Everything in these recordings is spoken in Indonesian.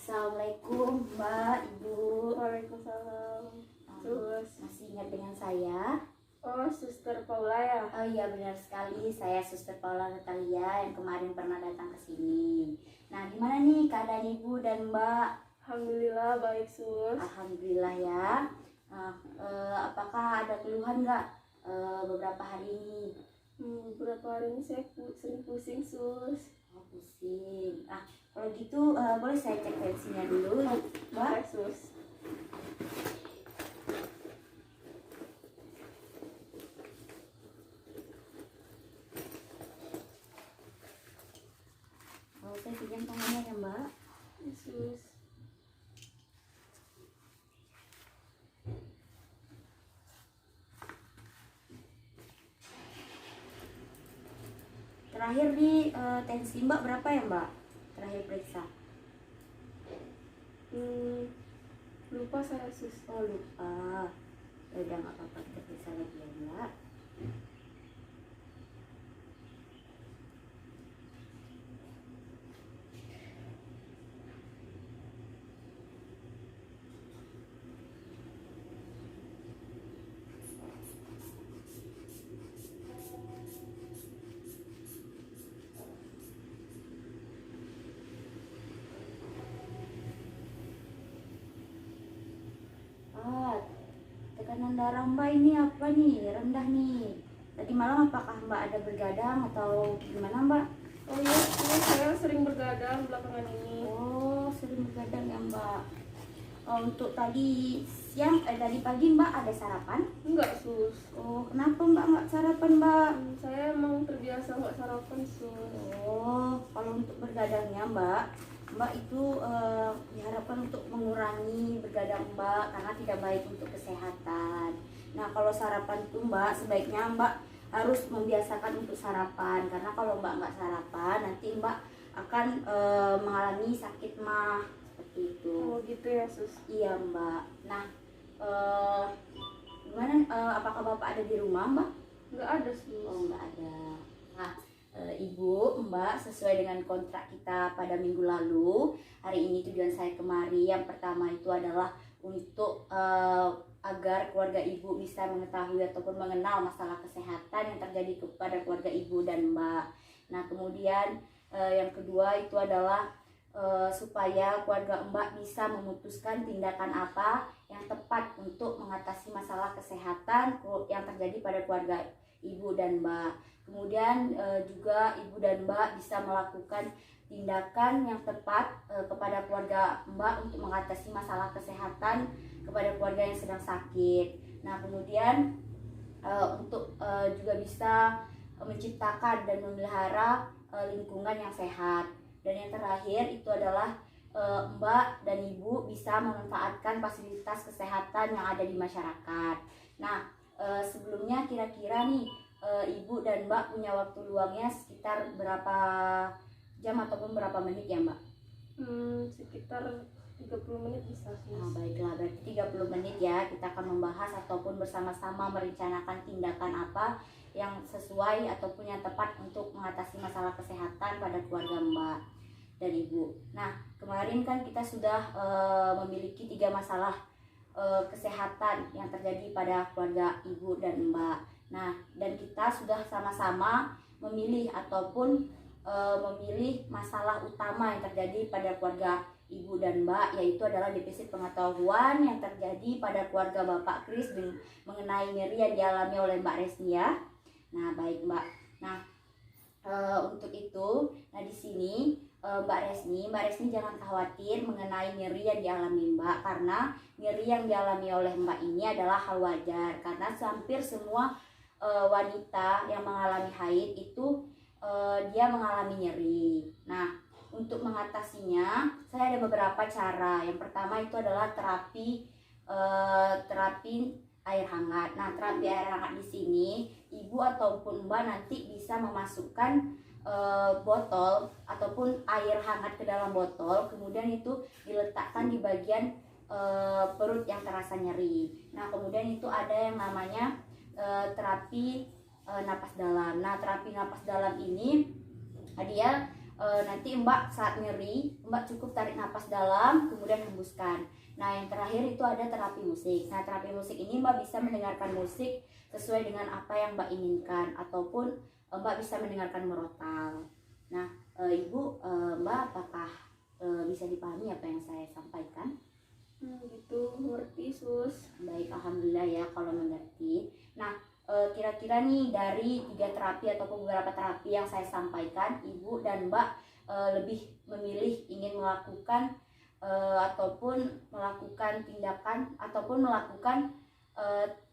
Assalamualaikum Mbak, Ibu. Waalaikumsalam. Terus, Masih ingat dengan saya? oh Suster Paula ya? Oh iya, benar sekali, saya Suster Paula Natalia yang kemarin pernah datang ke sini. Nah, gimana nih keadaan Ibu dan Mbak? Alhamdulillah baik sus. Alhamdulillah ya. Apakah ada keluhan nggak beberapa hari ini? Beberapa hari ini saya sering pusing sus. Oh, pusing. Kalau gitu boleh saya cek tensinya dulu, Mbak? Baik sus. Kalau saya pinjam tangannya ya, Mbak. Sus. Terakhir di tensi Mbak berapa ya, Mbak? Terakhir periksa. Lupa saya sus. Oh, lupa. Ya udah nggak apa-apa, kita periksa lagi ya, Mbak. Tekanan darah Mbak ini apa nih? Rendah nih. Tadi malam apakah Mbak ada bergadang atau gimana, Mbak? Oh iya sus, saya sering bergadang belakangan ini. Oh, sering bergadang ya, Mbak. Untuk tadi siang, tadi pagi Mbak ada sarapan? Enggak sus. Oh, kenapa Mbak nggak sarapan, Mbak? Saya emang terbiasa nggak sarapan sus. Oh, kalau untuk bergadangnya Mbak itu diharapkan untuk mengurangi bergadang Mbak karena tidak baik untuk kesehatan. Nah, kalau sarapan itu Mbak sebaiknya Mbak harus membiasakan untuk sarapan karena kalau Mbak nggak sarapan nanti Mbak akan mengalami sakit mah seperti itu. Oh gitu ya sus. Iya Mbak. Nah, gimana? Apakah Bapak ada di rumah Mbak? Nggak ada sus. Oh, nggak ada. Nah, Ibu, Mbak, sesuai dengan kontrak kita pada minggu lalu, hari ini tujuan saya kemari yang pertama itu adalah untuk agar keluarga Ibu bisa mengetahui ataupun mengenal masalah kesehatan yang terjadi kepada keluarga Ibu dan Mbak. Nah, kemudian yang kedua itu adalah supaya keluarga Mbak bisa memutuskan tindakan apa yang tepat untuk mengatasi masalah kesehatan yang terjadi pada keluarga Ibu dan Mbak. Kemudian juga Ibu dan Mbak bisa melakukan tindakan yang tepat kepada keluarga Mbak untuk mengatasi masalah kesehatan kepada keluarga yang sedang sakit. Nah, kemudian untuk juga bisa menciptakan dan memelihara lingkungan yang sehat. Dan yang terakhir itu adalah Mbak dan Ibu bisa memanfaatkan fasilitas kesehatan yang ada di masyarakat. Nah, sebelumnya kira-kira nih Ibu dan Mbak punya waktu luangnya sekitar berapa jam ataupun berapa menit ya, Mbak? Sekitar 30 menit bisa sus. Nah, baiklah, berarti 30 menit ya kita akan membahas ataupun bersama-sama merencanakan tindakan apa yang sesuai ataupun yang tepat untuk mengatasi masalah kesehatan pada keluarga Mbak dan Ibu. Nah, kemarin kan kita sudah memiliki 3 masalah kesehatan yang terjadi pada keluarga Ibu dan Mbak. Nah, dan kita sudah sama-sama memilih ataupun memilih masalah utama yang terjadi pada keluarga Ibu dan Mbak, yaitu adalah defisit pengetahuan yang terjadi pada keluarga Bapak Kris mengenai nyeri yang dialami oleh Mbak Resni ya. Nah, baik Mbak. Nah, untuk itu, nah di sini Mbak Resni jangan khawatir mengenai nyeri yang dialami Mbak, karena nyeri yang dialami oleh Mbak ini adalah hal wajar karena hampir semua wanita yang mengalami haid itu dia mengalami nyeri. Nah, untuk mengatasinya saya ada beberapa cara. Yang pertama itu adalah terapi air hangat. Nah, terapi air hangat di sini Ibu ataupun Mbak nanti bisa memasukkan botol ataupun air hangat ke dalam botol, kemudian itu diletakkan di bagian perut yang terasa nyeri. Nah, kemudian itu ada yang namanya terapi napas dalam. Nah, terapi napas dalam ini dia nanti Mbak saat nyeri, Mbak cukup tarik napas dalam, kemudian hembuskan. Nah, yang terakhir itu ada terapi musik. Nah, terapi musik ini Mbak bisa mendengarkan musik sesuai dengan apa yang Mbak inginkan, ataupun Mbak bisa mendengarkan merotal. Nah, Ibu, Mbak apakah bisa dipahami apa yang saya sampaikan? Gitu, ngerti sus. Baik, alhamdulillah ya kalau mengerti. Nah, kira-kira nih dari 3 terapi ataupun beberapa terapi yang saya sampaikan, Ibu dan Mbak lebih memilih ingin melakukan ataupun melakukan tindakan ataupun melakukan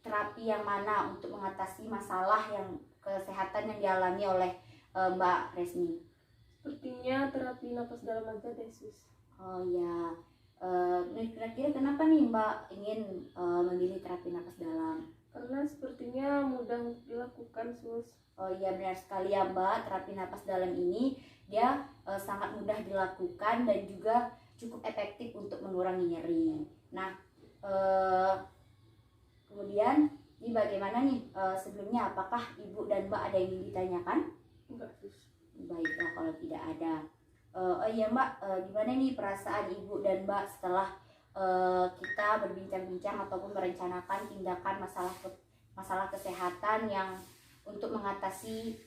terapi yang mana untuk mengatasi masalah yang kesehatan yang dialami oleh Mbak Resmi? Sepertinya terapi napas dalam aja deh sus. Oh ya, kira-kira kenapa nih Mbak ingin memilih terapi napas dalam? Karena sepertinya mudah untuk dilakukan sus. Oh iya, benar sekali ya Mbak, terapi napas dalam ini dia sangat mudah dilakukan dan juga cukup efektif untuk mengurangi nyeri. Nah, kemudian ini bagaimana nih sebelumnya, apakah Ibu dan Mbak ada yang ingin ditanyakan? Enggak sus. Baiklah kalau tidak ada. Oh iya Mbak, gimana nih perasaan Ibu dan Mbak setelah kita berbincang-bincang ataupun merencanakan tindakan masalah kesehatan yang untuk mengatasi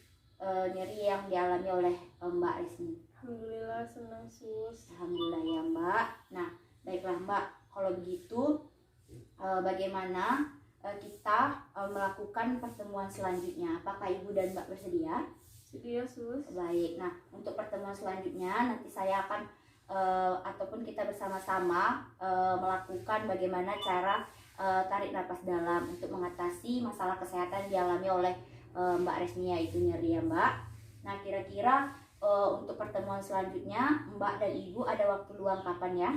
nyeri yang dialami oleh Mbak Resmi? Alhamdulillah senang sus. Alhamdulillah ya Mbak. Nah, baiklah Mbak, kalau begitu bagaimana kita melakukan pertemuan selanjutnya? Apakah Ibu dan Mbak bersedia? Sedia sus. Baik, nah untuk pertemuan selanjutnya nanti saya akan ataupun kita bersama-sama melakukan bagaimana cara tarik napas dalam untuk mengatasi masalah kesehatan dialami oleh Mbak Resmi, yaitu nyeri ya Mbak. Nah, kira-kira untuk pertemuan selanjutnya Mbak dan Ibu ada waktu luang kapan ya?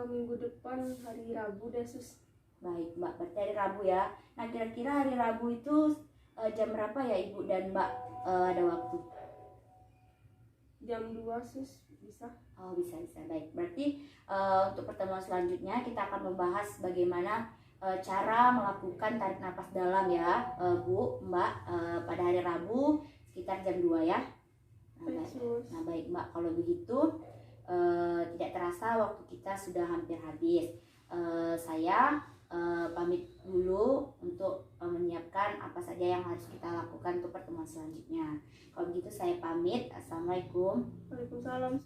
Minggu depan hari Rabu deh sus. Baik Mbak, berarti hari Rabu ya. Nah, kira-kira hari Rabu itu jam berapa ya Ibu dan Mbak ada waktu? Jam 2 sus, bisa? Oh, bisa. Baik, berarti untuk pertemuan selanjutnya kita akan membahas bagaimana cara melakukan tarik napas dalam ya Bu, Mbak, pada hari Rabu sekitar jam 2 ya. Nah, baik Mbak, kalau begitu tidak terasa waktu kita sudah hampir habis. Saya pamit dulu untuk menyiapkan apa saja yang harus kita lakukan untuk pertemuan selanjutnya. Kalau begitu saya pamit. Assalamualaikum. Waalaikumsalam.